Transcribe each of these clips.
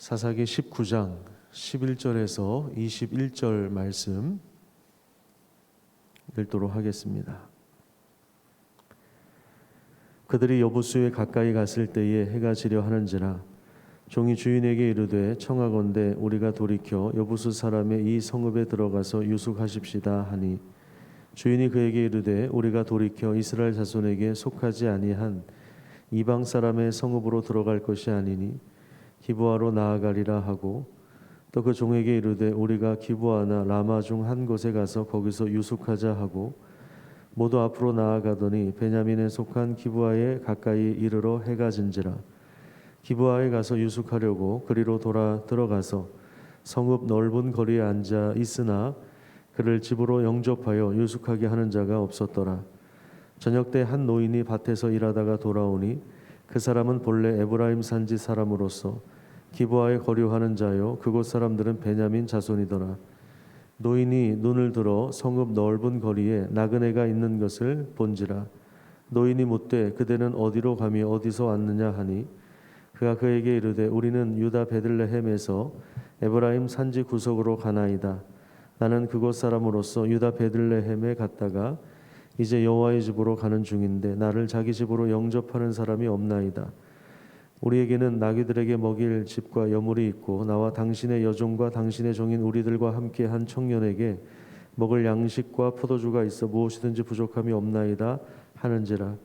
사사기 19장 11절에서 21절 말씀 읽도록 하겠습니다. 그들이 여보수에 가까이 갔을 때에 해가 지려 하는지라 종이 주인에게 이르되 청하건대 우리가 돌이켜 여보수 사람의 이 성읍에 들어가서 유숙하십시다 하니 주인이 그에게 이르되 우리가 돌이켜 이스라엘 자손에게 속하지 아니한 이방 사람의 성읍으로 들어갈 것이 아니니 기브아로 나아가리라 하고 또 그 종에게 이르되 우리가 기브아나 라마 중 한 곳에 가서 거기서 유숙하자 하고 모두 앞으로 나아가더니 베냐민에 속한 기브아에 가까이 이르러 해가 진지라 기브아에 가서 유숙하려고 그리로 돌아 들어가서 성읍 넓은 거리에 앉아 있으나 그를 집으로 영접하여 유숙하게 하는 자가 없었더라. 저녁 때 한 노인이 밭에서 일하다가 돌아오니 그 사람은 본래 에브라임 산지 사람으로서 기브아에 거류하는 자요 그곳 사람들은 베냐민 자손이더라. 노인이 눈을 들어 성읍 넓은 거리에 나그네가 있는 것을 본지라 노인이 묻되 그대는 어디로 가며 어디서 왔느냐 하니 그가 그에게 이르되 우리는 유다 베들레헴에서 에브라임 산지 구석으로 가나이다. 나는 그곳 사람으로서 유다 베들레헴에 갔다가 이제 여호와의 집으로 가는 중인데 나를 자기 집으로 영접하는 사람이 없나이다. 우리에게는 나귀들에게 먹일 집과 여물이 있고 나와 당신의 여종과 당신의 종인 우리들과 함께 한 청년에게 먹을 양식과 포도주가 있어 무엇이든지 부족함이 없나이다 하는지라.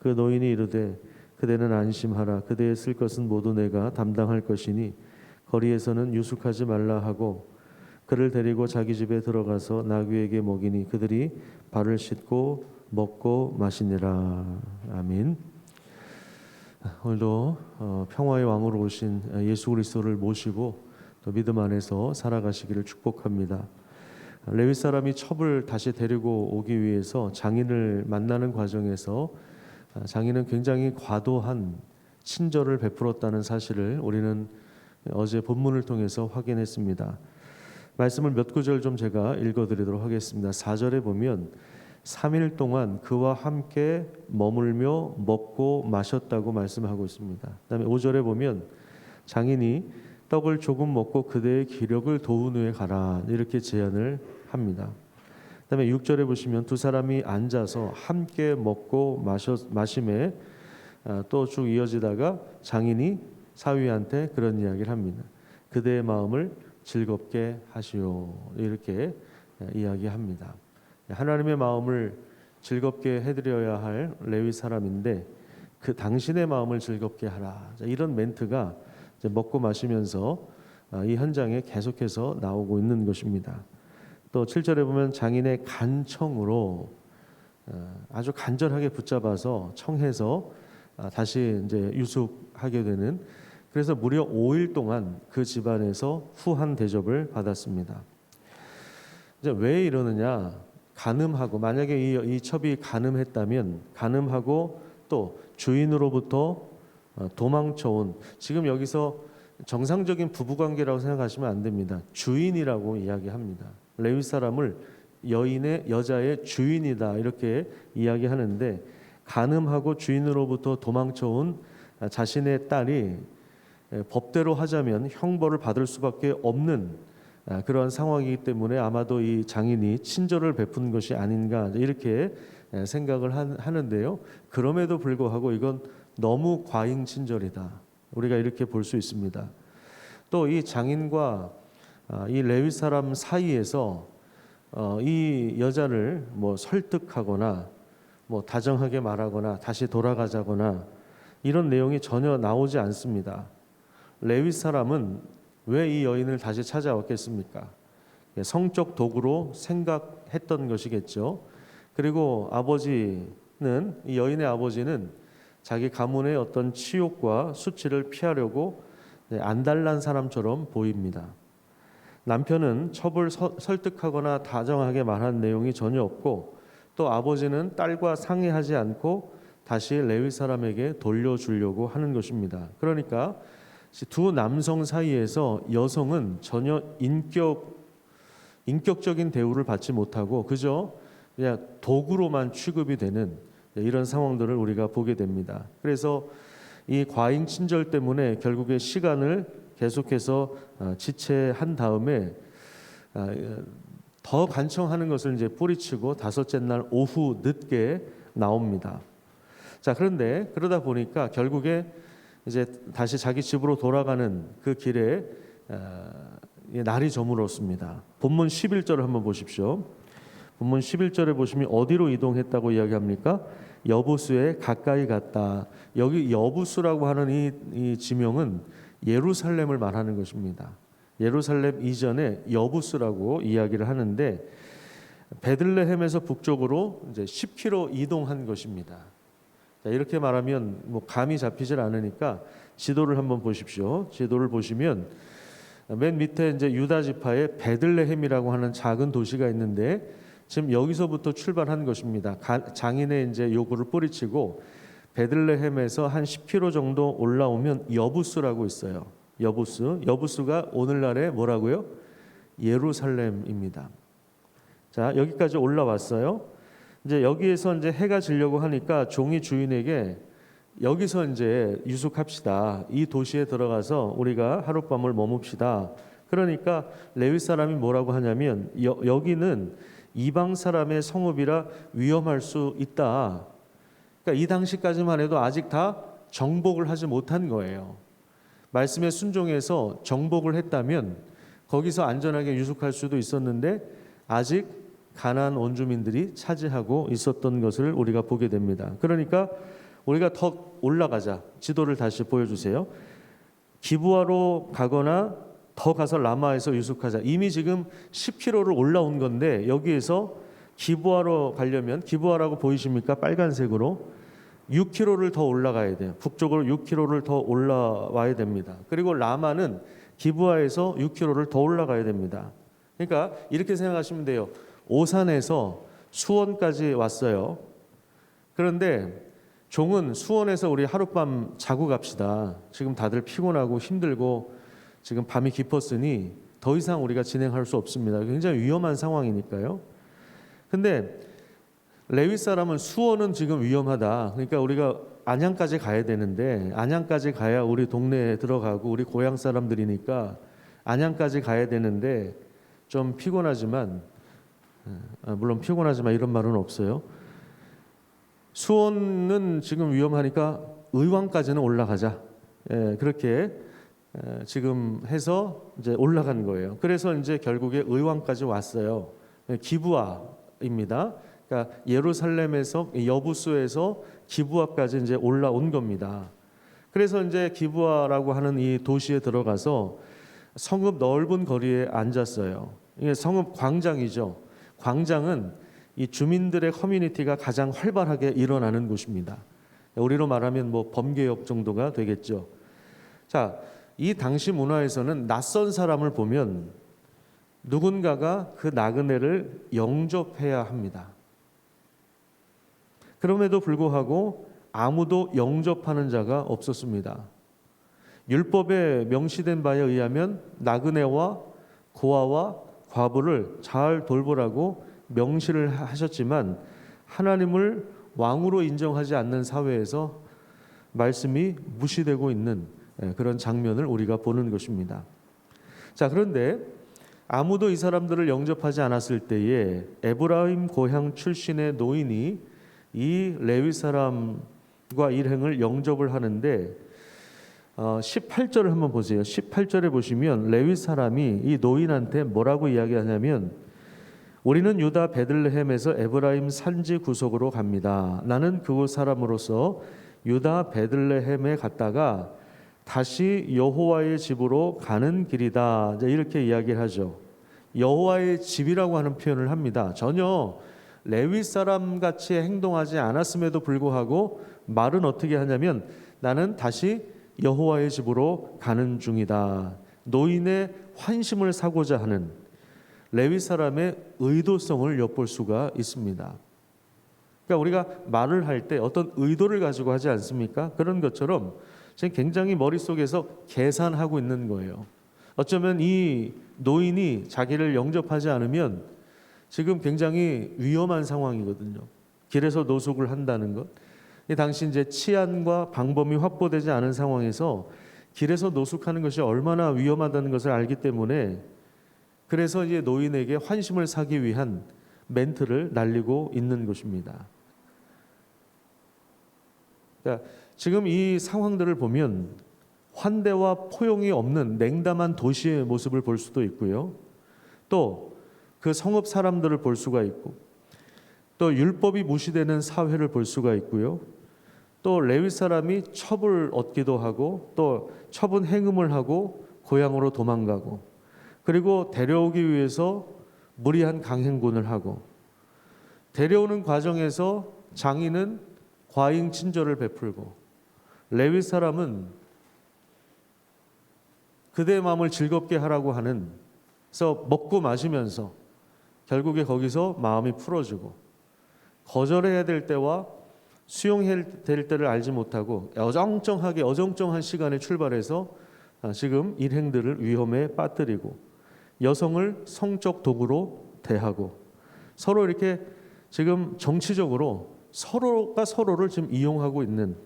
그 노인이 이르되 그대는 안심하라. 그대의 쓸 것은 모두 내가 담당할 것이니 거리에서는 유숙하지 말라 하고 그를 데리고 자기 집에 들어가서 나귀에게 먹이니 그들이 발을 씻고 먹고 마시니라. 아멘. 오늘도 평화의 왕으로 오신 예수 그리스도를 모시고 또 믿음 안에서 살아가시기를 축복합니다. 레위 사람이 첩을 다시 데리고 오기 위해서 장인을 만나는 과정에서 장인은 굉장히 과도한 친절을 베풀었다는 사실을 우리는 어제 본문을 통해서 확인했습니다. 말씀을 몇 구절 좀 제가 읽어드리도록 하겠습니다. 4절에 보면 3일 동안 그와 함께 머물며 먹고 마셨다고 말씀하고 있습니다. 그다음에 5절에 보면 장인이 떡을 조금 먹고 그대의 기력을 도운 후에 가라 이렇게 제안을 합니다. 그다음에 6절에 보시면 두 사람이 앉아서 함께 먹고 마심에 또 쭉 이어지다가 장인이 사위한테 그런 이야기를 합니다. 그대의 마음을 즐겁게 하시오 이렇게 이야기합니다. 하나님의 마음을 즐겁게 해드려야 할 레위 사람인데 그 당신의 마음을 즐겁게 하라 이런 멘트가 이제 먹고 마시면서 이 현장에 계속해서 나오고 있는 것입니다. 또 7절에 보면 장인의 간청으로 아주 간절하게 붙잡아서 청해서 다시 이제 유숙하게 되는 그래서 무려 5일 동안 그 집안에서 후한 대접을 받았습니다. 이제 왜 이러느냐? 간음하고 만약에 이 첩이 간음했다면 간음하고 또 주인으로부터 도망쳐온 지금 여기서 정상적인 부부관계라고 생각하시면 안 됩니다. 주인이라고 이야기합니다. 레위 사람을 여자의 주인이다 이렇게 이야기하는데 간음하고 주인으로부터 도망쳐온 자신의 딸이 법대로 하자면 형벌을 받을 수밖에 없는 그러한 상황이기 때문에 아마도 이 장인이 친절을 베푼 것이 아닌가 이렇게 생각을 하는데요. 그럼에도 불구하고 이건 너무 과잉 친절이다. 우리가 이렇게 볼 수 있습니다. 또 이 장인과 이 레위 사람 사이에서 이 여자를 뭐 설득하거나 뭐 다정하게 말하거나 다시 돌아가자거나 이런 내용이 전혀 나오지 않습니다. 레위 사람은 왜 이 여인을 다시 찾아왔겠습니까? 성적 도구로 생각했던 것이겠죠. 그리고 이 여인의 아버지는 자기 가문의 어떤 치욕과 수치를 피하려고 안달난 사람처럼 보입니다. 남편은 첩을 설득하거나 다정하게 말한 내용이 전혀 없고 또 아버지는 딸과 상의하지 않고 다시 레위 사람에게 돌려주려고 하는 것입니다. 그러니까 두 남성 사이에서 여성은 전혀 인격적인 대우를 받지 못하고 그저 그냥 도구로만 취급이 되는 이런 상황들을 우리가 보게 됩니다. 그래서 이 과잉 친절 때문에 결국에 시간을 계속해서 지체한 다음에 더 간청하는 것을 이제 뿌리치고 다섯째 날 오후 늦게 나옵니다. 자, 그런데 그러다 보니까 결국에 이제 다시 자기 집으로 돌아가는 그 길에 날이 저물었습니다. 본문 11절을 한번 보십시오. 본문 11절에 보시면 어디로 이동했다고 이야기합니까? 여부수에 가까이 갔다. 여기 여부수라고 하는 이 지명은 예루살렘을 말하는 것입니다. 예루살렘 이전에 여부수라고 이야기를 하는데 베들레헴에서 북쪽으로 이제 10km 이동한 것입니다. 자, 이렇게 말하면 뭐 감이 잡히질 않으니까 지도를 한번 보십시오. 지도를 보시면 맨 밑에 이제 유다 지파의 베들레헴이라고 하는 작은 도시가 있는데 지금 여기서부터 출발한 것입니다. 장인의 이제 요구를 뿌리치고 베들레헴에서 한 10km 정도 올라오면 여부수라고 있어요. 여부수가 오늘날의 뭐라고요? 예루살렘입니다. 자, 여기까지 올라왔어요. 이제 여기에서 이제 해가 지려고 하니까 종이 주인에게 여기서 이제 유숙합시다. 이 도시에 들어가서 우리가 하룻밤을 머뭅시다. 그러니까 레위 사람이 뭐라고 하냐면 여기는 이방 사람의 성읍이라 위험할 수 있다. 그러니까 이 당시까지만 해도 아직 다 정복을 하지 못한 거예요. 말씀에 순종해서 정복을 했다면 거기서 안전하게 유숙할 수도 있었는데 아직 가나안 원주민들이 차지하고 있었던 것을 우리가 보게 됩니다. 그러니까 우리가 더 올라가자. 지도를 다시 보여주세요. 기브아로 가거나 더 가서 라마에서 유숙하자. 이미 지금 10km를 올라온 건데 여기에서 기브아로 가려면 기브아라고 보이십니까? 빨간색으로 6km를 더 올라가야 돼요. 북쪽으로 6km를 더 올라와야 됩니다. 그리고 라마는 기브아에서 6km를 더 올라가야 됩니다. 그러니까 이렇게 생각하시면 돼요. 오산에서 수원까지 왔어요. 그런데 종은 수원에서 우리 하룻밤 자고 갑시다. 지금 다들 피곤하고 힘들고 지금 밤이 깊었으니 더 이상 우리가 진행할 수 없습니다. 굉장히 위험한 상황이니까요. 근데 레위 사람은 수원은 지금 위험하다. 그러니까 우리가 안양까지 가야 되는데 안양까지 가야 우리 동네에 들어가고 우리 고향 사람들이니까 안양까지 가야 되는데 좀 피곤하지만 물론 피곤하지만 이런 말은 없어요. 수원은 지금 위험하니까 의왕까지는 올라가자. 그렇게 지금 해서 이제 올라간 거예요. 그래서 이제 결국에 의왕까지 왔어요. 기브아입니다. 그러니까 예루살렘에서 여부수에서 기브아까지 이제 올라온 겁니다. 그래서 이제 기브아라고 하는 이 도시에 들어가서 성읍 넓은 거리에 앉았어요. 이게 성읍 광장이죠. 광장은 이 주민들의 커뮤니티가 가장 활발하게 일어나는 곳입니다. 우리로 말하면 뭐 범계역 정도가 되겠죠. 자, 이 당시 문화에서는 낯선 사람을 보면 누군가가 그 나그네를 영접해야 합니다. 그럼에도 불구하고 아무도 영접하는 자가 없었습니다. 율법에 명시된 바에 의하면 나그네와 고아와 과부를 잘 돌보라고 명시를 하셨지만 하나님을 왕으로 인정하지 않는 사회에서 말씀이 무시되고 있는 그런 장면을 우리가 보는 것입니다. 자, 그런데 아무도 이 사람들을 영접하지 않았을 때에 에브라임 고향 출신의 노인이 이 레위 사람과 일행을 영접을 하는데 18절을 한번 보세요. 18절에 보시면 레위 사람이 이 노인한테 뭐라고 이야기하냐면 우리는 유다 베들레헴에서 에브라임 산지 구석으로 갑니다. 나는 그곳 사람으로서 유다 베들레헴에 갔다가 다시 여호와의 집으로 가는 길이다. 이렇게 이야기를 하죠. 여호와의 집이라고 하는 표현을 합니다. 전혀 레위 사람 같이 행동하지 않았음에도 불구하고 말은 어떻게 하냐면 나는 다시 여호와의 집으로 가는 중이다. 노인의 환심을 사고자 하는 레위 사람의 의도성을 엿볼 수가 있습니다. 그러니까 우리가 말을 할 때 어떤 의도를 가지고 하지 않습니까? 그런 것처럼 지금 굉장히 머릿속에서 계산하고 있는 거예요. 어쩌면 이 노인이 자기를 영접하지 않으면 지금 굉장히 위험한 상황이거든요. 길에서 노숙을 한다는 것. 당시 이제 치안과 방범이 확보되지 않은 상황에서 길에서 노숙하는 것이 얼마나 위험하다는 것을 알기 때문에 그래서 이제 노인에게 환심을 사기 위한 멘트를 날리고 있는 것입니다. 그러니까 지금 이 상황들을 보면 환대와 포용이 없는 냉담한 도시의 모습을 볼 수도 있고요. 또 그 성읍 사람들을 볼 수가 있고, 또 율법이 무시되는 사회를 볼 수가 있고요. 또 레위 사람이 첩을 얻기도 하고 또 첩은 행음을 하고 고향으로 도망가고, 그리고 데려오기 위해서 무리한 강행군을 하고, 데려오는 과정에서 장인은 과잉 친절을 베풀고, 레위 사람은 그대의 마음을 즐겁게 하라고 하는, 그래서 먹고 마시면서 결국에 거기서 마음이 풀어지고, 거절해야 될 때와 수용해야 될 때를 알지 못하고 어정쩡한 시간에 출발해서 지금 일행들을 위험에 빠뜨리고, 여성을 성적 도구로 대하고, 서로 이렇게 지금 정치적으로 서로가 서로를 지금 이용하고 있는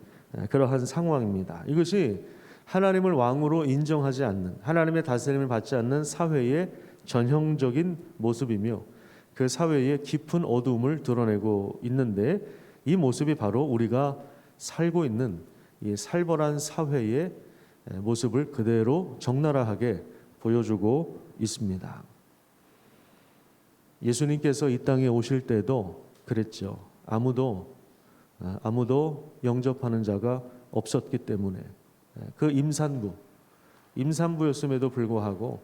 그러한 상황입니다. 이것이 하나님을 왕으로 인정하지 않는, 하나님의 다스림을 받지 않는 사회의 전형적인 모습이며, 그 사회의 깊은 어두움을 드러내고 있는데, 이 모습이 바로 우리가 살고 있는 이 살벌한 사회의 모습을 그대로 적나라하게 보여주고 있습니다. 예수님께서 이 땅에 오실 때도 그랬죠. 아무도 영접하는 자가 없었기 때문에, 그 임산부였음에도 불구하고,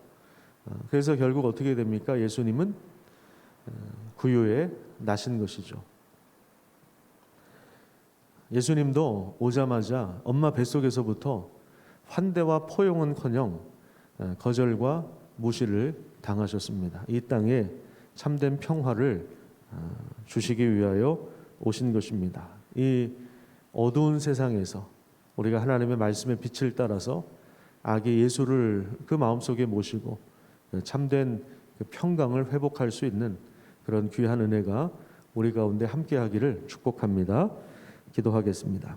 그래서 결국 어떻게 됩니까? 예수님은 구유에 나신 것이죠. 예수님도 오자마자 엄마 뱃속에서부터 환대와 포용은커녕 거절과 무시를 당하셨습니다. 이 땅에 참된 평화를 주시기 위하여 오신 것입니다. 이 어두운 세상에서 우리가 하나님의 말씀의 빛을 따라서 아기 예수를 그 마음속에 모시고 참된 그 평강을 회복할 수 있는 그런 귀한 은혜가 우리 가운데 함께하기를 축복합니다. 기도하겠습니다.